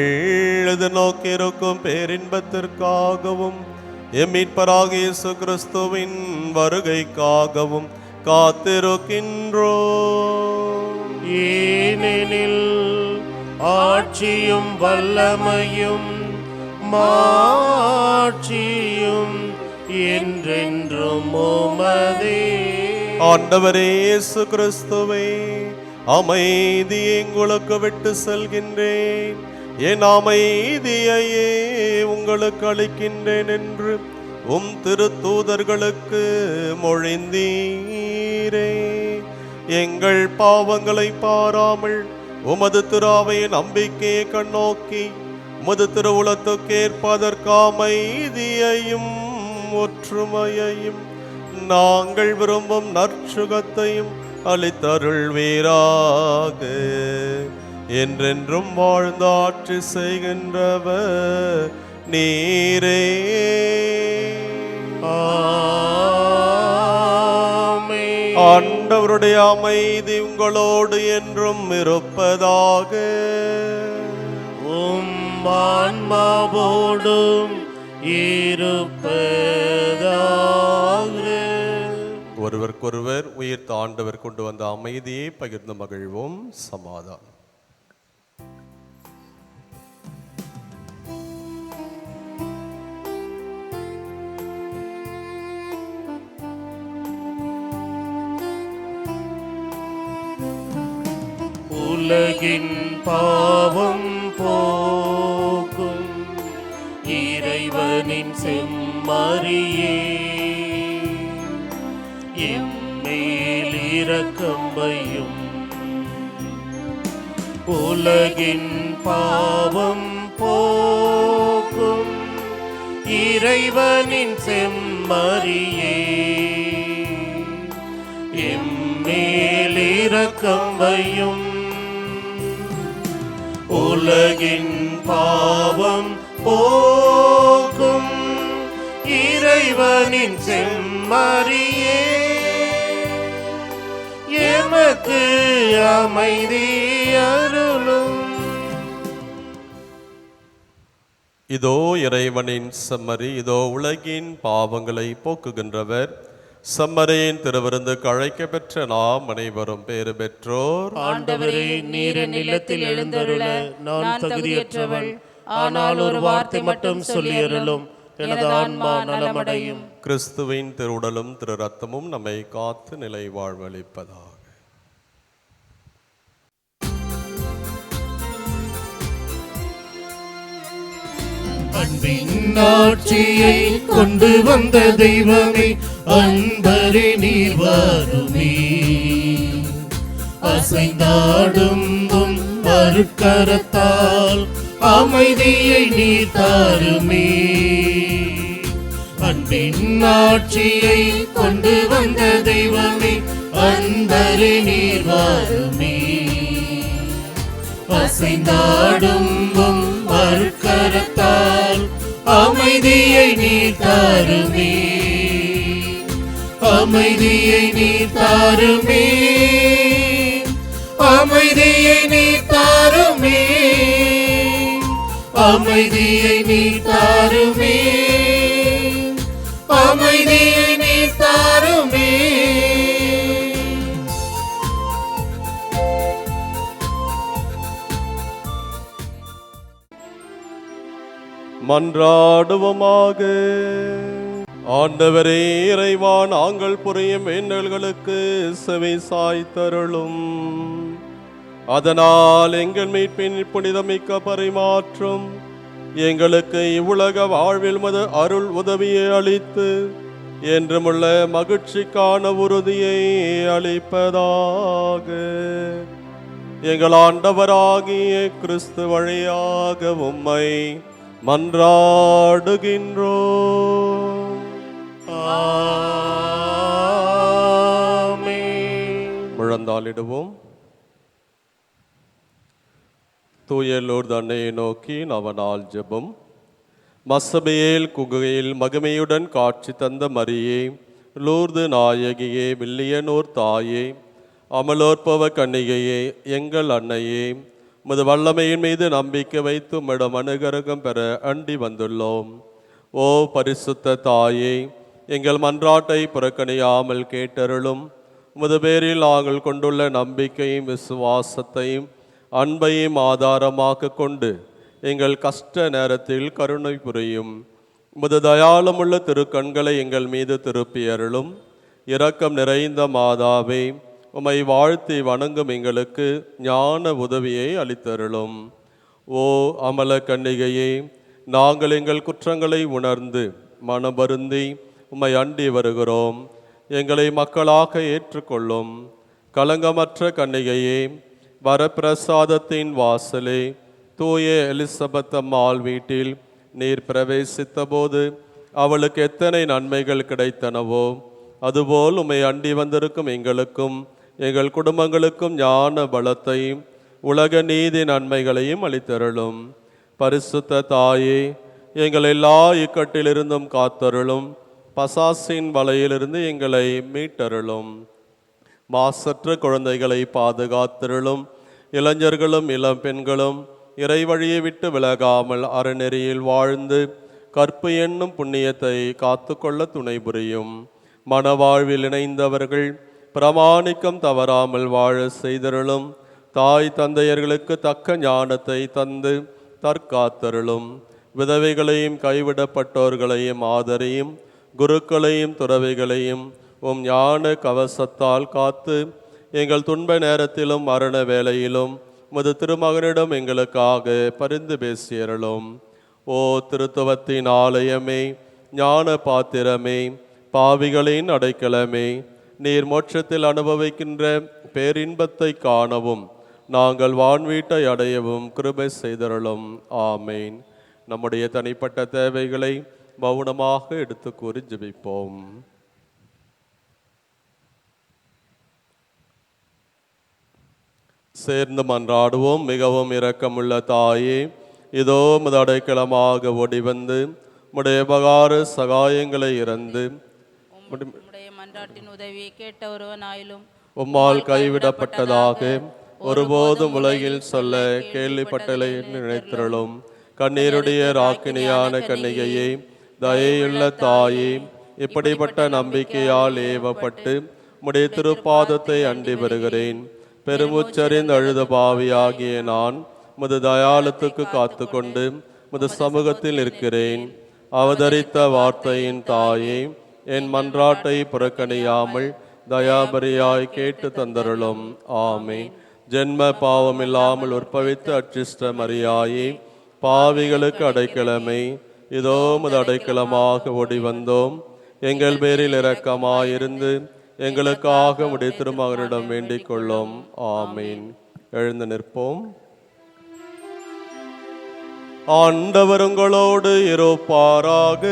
D: எதிர்நோக்கியிருக்கும் பேரின்பத்திற்காகவும் எம்மீட்பராகிய இயேசு கிறிஸ்துவின் வருகைக்காகவும் காத்திருக்கின்றோம்.
C: ஏனெனில் ஆட்சியும் வல்லமையும் மாட்சியும் என்றென்றும் உமதே.
D: ஆண்டவரே இயேசு கிறிஸ்துவே, அமைதி உங்களுக்கு விட்டு செல்கின்றேன், என் அமைதியையே உங்களுக்கு அளிக்கின்றேன் என்று உம் திருத்தூதர்களுக்கு மொழிந்தீரே. எங்கள் பாவங்களை பாராமல் உமது திராவையின் நம்பிக்கையை கண்ணோக்கி உமது திருவுளத்துக்கேற்பதற்கு அமைதியையும் ஒற்றுமையையும் நாங்கள் விரும்பும் நற்சுகத்தையும் அளித்தருள்வீராக. என்றென்றும் வாழ்ந்து ஆட்சி செய்கின்றவர் நீரே.
C: ஆமென்.
D: ஆண்டவருடைய அமைதி உங்களோடு என்றும் இருப்பதாக.
C: உம் ஆன்மாவோடும் இருப்பதாக.
D: ஒருவருக்கொருவர் உயிர்த்த ஆண்டவர் கொண்டு வந்த அமைதியை பகிர்ந்து மகிழ்வோம். சமாதானம்.
C: உலகின் பாவம் போக்கும் இறைவனின் செம்மறியே, எம்மேல் இரக்கம் வையும். உலகின் பாவம் போக்கும் இறைவனின் செம்மறியே, எம்மேல் இரக்கம் வையும். உலகின் பாவம் போக்கும் இறைவனின் செம்மறியே, எமக்கு அமைதி அருளும்.
D: இதோ இறைவனின் செம்மறி, இதோ உலகின் பாவங்களை போக்குகின்றவர். செம்மறியின் திருவிருந்துக்கு அழைக்க பெற்ற நாம் அனைவரும் பேறு பெற்றோர்.
C: ஆண்டவரே, நீர் நிலத்தில் எழுந்தருள நான் தகுதியற்றவள், ஆனால் ஒரு வார்த்தை மட்டும் சொல்லி அருளும், எனது ஆன்மா நலமடையும்.
D: கிறிஸ்துவின் திருவுடலும் திரு ரத்தமும் நம்மை காத்து நிலை வாழ்வளிப்பதாக.
C: அன்பின் ஆட்சியை கொண்டு வந்த தெய்வமே, அன்பரே நீர் வாருமே. அசைந்தாடும் உம் அருட்கரத்தால் அமைதியை நீர் தாருமே. அன்பின் ஆட்சியை கொண்டு வந்த தெய்வமே, அன்பரே நீர் வாருமே. அசைந்தாடும் உம் அருட்கரத்தால் அமைதியை நீர் தாருமே. அமைதியை நீர் தாருமே. அமைதியை நீர் தாருமே. அமைதியை நீர் தாருமே. அமைதியை நீர் தாருமே.
D: மன்றாடுவோமாக. ஆண்டவரே இறைவா, நாங்கள் புரியும் வேண்டல்களுக்கு செவி சாய்த்தருளும். அதனால் எங்கள் மீட்பின் புனிதமிக்க பரிமாற்றம் எங்களுக்கு இவ்வுலக வாழ்வில் மது அருள் உதவியை அளித்து என்றுமுள்ள மகிழ்ச்சிக்கான உறுதியை அளிப்பதாக. எங்கள் ஆண்டவராகிய கிறிஸ்து வழியாக உம்மை மன்றாடுகின்றோம்.
C: ஆமென்.
D: முழந்தாளிடுவோம். தூய லூர்து அன்னையை நோக்கி நவநாள் ஜெபம். மசபேல் குகையில் மகிமையுடன் காட்சி தந்த மரியே, லூர்து நாயகியே, வில்லியனூர் தாயே, அமலோற்பவ கன்னிகையே, எங்கள் அன்னையே, உமது வல்லமையின் மீது நம்பிக்கை வைத்து உம்மிடம் அனுகிரகம் பெற அண்டி வந்துள்ளோம். ஓ பரிசுத்த தாயே, எங்கள் மன்றாட்டை புறக்கணியாமல் கேட்டருளும். உமது பேரில் நாங்கள் கொண்டுள்ள நம்பிக்கையும் விசுவாசத்தையும் அன்பையும் ஆதாரமாக கொண்டு எங்கள் கஷ்ட நேரத்தில் கருணை புரியும். உமது தயாளமுள்ள திருக்கண்களை எங்கள் மீது திருப்பி அருளும். இரக்கம் நிறைந்த மாதாவே, உம்மை வாழ்த்தி வணங்கும் எங்களுக்கு ஞான உதவியை அளித்தருளும். ஓ அமல கன்னிகையே, நாங்கள் எங்கள் குற்றங்களை உணர்ந்து மனபருந்தி உம்மை அண்டி வருகிறோம். எங்களை மக்களாக ஏற்றுக்கொள்ளும். கலங்கமற்ற கன்னிகையே, வரப்பிரசாதத்தின் வாசலே, தூய எலிசபெத் அம்மாள் வீட்டில் நீர் பிரவேசித்த போது அவளுக்கு எத்தனை நன்மைகள் கிடைத்தனவோ, அதுபோல் உம்மை அண்டி வந்திருக்கும் எங்களுக்கும் எங்கள் குடும்பங்களுக்கும் ஞான பலத்தையும் உலக நீதி நன்மைகளையும் அளித்தருளும். பரிசுத்த தாயே, எங்கள் எல்லா இக்கட்டிலிருந்தும் காத்தருளும். பசாசின் வலையிலிருந்து எங்களை மீட்டருளும். மாசற்ற குழந்தைகளை பாதுகாத்தருளும். இளைஞர்களும் இளம் பெண்களும் இறைவழியை விட்டு விலகாமல் அறநெறியில் வாழ்ந்து கற்பு என்னும் புண்ணியத்தை காத்துக்கொள்ள துணை புரியும். மணவாழ்வில் இணைந்தவர்கள் பிரமாணிக்கம் தவறாமல் வாழ செய்தருளும். தாய் தந்தையர்களுக்கு தக்க ஞானத்தை தந்து தற்காத்தருளும். விதவைகளையும் கைவிடப்பட்டோர்களையும் ஆதரியும். குருக்களையும் துறவிகளையும் உம் ஞான கவசத்தால் காத்து எங்கள் துன்ப நேரத்திலும் மரண வேளையிலும் உமது திருமகனிடம் எங்களுக்காக பரிந்து பேசியருளும். ஓ திருத்துவத்தின் ஆலயமே, ஞான பாத்திரமே, பாவிகளின் அடைக்கலமே, நீர் மோட்சத்தில் அனுபவிக்கின்ற பேரின்பத்தை காணவும் நாங்கள் வான்வீட்டை அடையவும் கிருபை செய்தருளும். ஆமேன். நம்முடைய தனிப்பட்ட தேவைகளை மௌனமாக எடுத்து கூறி ஜெபிப்போம். சேர்ந்து மன்றாடுவோம். மிகவும் இரக்கமுள்ள தாயே, இதோ உமது அடைக்கலமாக ஓடி வந்து உம்முடைய உபகார சகாயங்களை இறந்து
E: உம்முடைய மன்றாட்டின் உதவியை கேட்ட ஒருவனாயிலும்
D: உம்மால் கைவிடப்பட்டதாக ஒருபோதும் உலகில் சொல்ல கேள்விப்பட்டலை நினைத்திருளும். கண்ணீருடைய ராக்கினியான கன்னிகையே, தயையுள்ள தாயே, இப்படிப்பட்ட நம்பிக்கையால் ஏவப்பட்டு உம்முடைய திருப்பாதத்தை அண்டி வருகிறேன். பெருமுச்சரிந்து அழுத பாவியாகிய நான் முது தயாளத்துக்கு காத்து கொண்டு முது சமூகத்தில் இருக்கிறேன். அவதரித்த வார்த்தையின் தாயே, என் மன்றாட்டை புறக்கணியாமல் தயாபரியாய் கேட்டு தந்தருளும். ஆமேன். ஜென்ம பாவமில்லாமல் உற்பவித்த அச்சிஷ்ட மரியாயே, பாவிகளுக்கு அடைக்கலமே, இதோ உமது அடைக்கலமாக ஓடி வந்தோம். எங்கள் பேரில் இரக்கமாயிருந்து எங்களுக்காக உடைய திருமகனிடம் வேண்டிக் கொள்ளும். ஆமீன். எழுந்து நிற்போம். ஆண்டவர் உங்களோடு இருப்பாராக.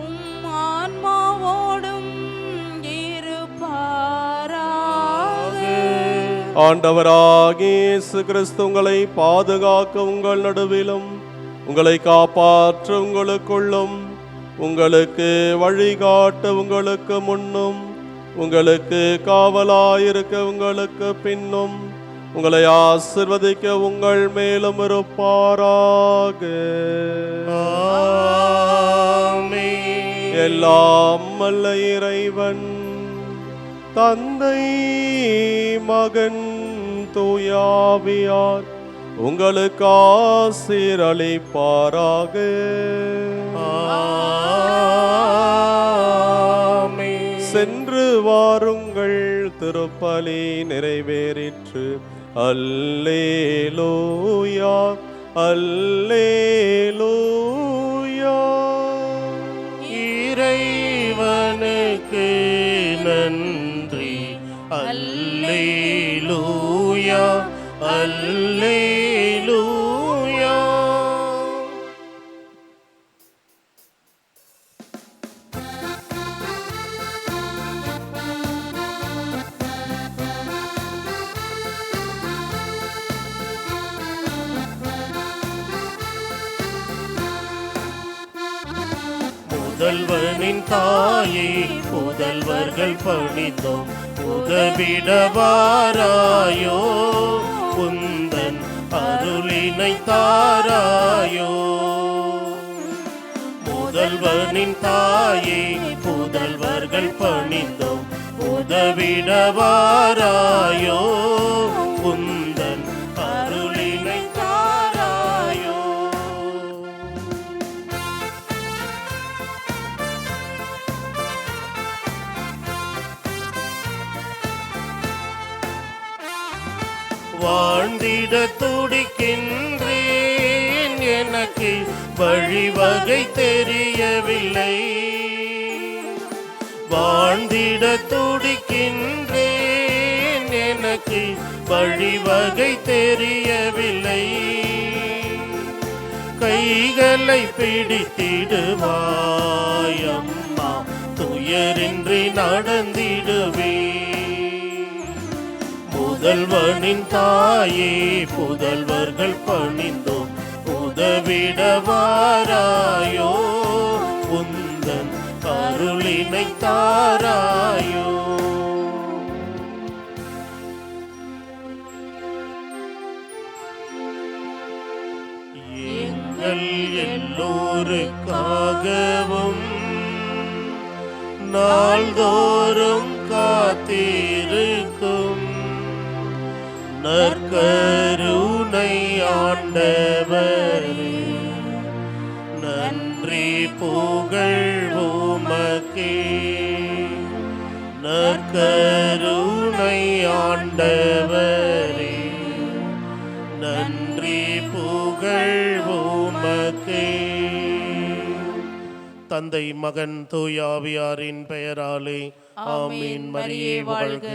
B: உம் ஆன்மாவோடும் இருப்பாராக.
D: ஆண்டவராகிய இயேசு கிறிஸ்து உங்களை பாதுகாக்க உங்கள் நடுவிலும் உங்களை காப்பாற்ற உங்களுக்குள்ளும் உங்களுக்கு வழிகாட்ட உங்களுக்கு முன்னும் உங்களுக்கு காவலாயிருக்க உங்களுக்கு பின்னும் உங்களை ஆசிர்வதிக்க உங்கள் மேலும் இருப்பாராக. எல்லாம் வல்ல இறைவன் தந்தை மகன் தூயாவியார் உங்களுக்கு ஆசீரளிப்பாராக. சென்று வாருங்கள், திருப்பலி நிறைவேறிற்று. அல்லேலூயா அல்லேலூயா.
C: இறைவனுக்கு நன்றி. அல்லேலூயா அல்லேலூயா. முதல்வனின் தாயே, புதல்வர்கள் பணித்தோம் உதவிடவாராயோ, உந்தன் அருளினை தாராயோ. முதல்வனின் தாயே, புதல்வர்கள் பணித்தோம் உதவிடவாராயோ, உந்தன் அருளினை தாராயோ. வாழ்ந்திட துடிக்கின்றேன், எனக்கு வழிவகை தெரியவில்லை. வாழ்ந்திட துடிக்கின்றேன், எனக்கு வழிவகை தெரியவில்லை. கைகளை பிடித்திடுவாயம்மா, துயரின்றி நடந்திடுவே. முதல்வனின் தாயே, புதல்வர்கள் பணிந்தோம் உதவிடவாராயோ, உதவிடவாராயோ உந்தன் அருளினை தாராயோ. எங்கள் எல்லோருக்காகவும் நாள்தோறும் காத்திருக்கும் நற்கருணை ஆண்டவரே, நன்றி புகழ் உமக்கே. நற்கருணை ஆண்டவரே, நன்றி புகழ் உமக்கே. தந்தை மகன் தூய ஆவியாரின் பெயராலே ஆமீன். மரியே வாழ்க.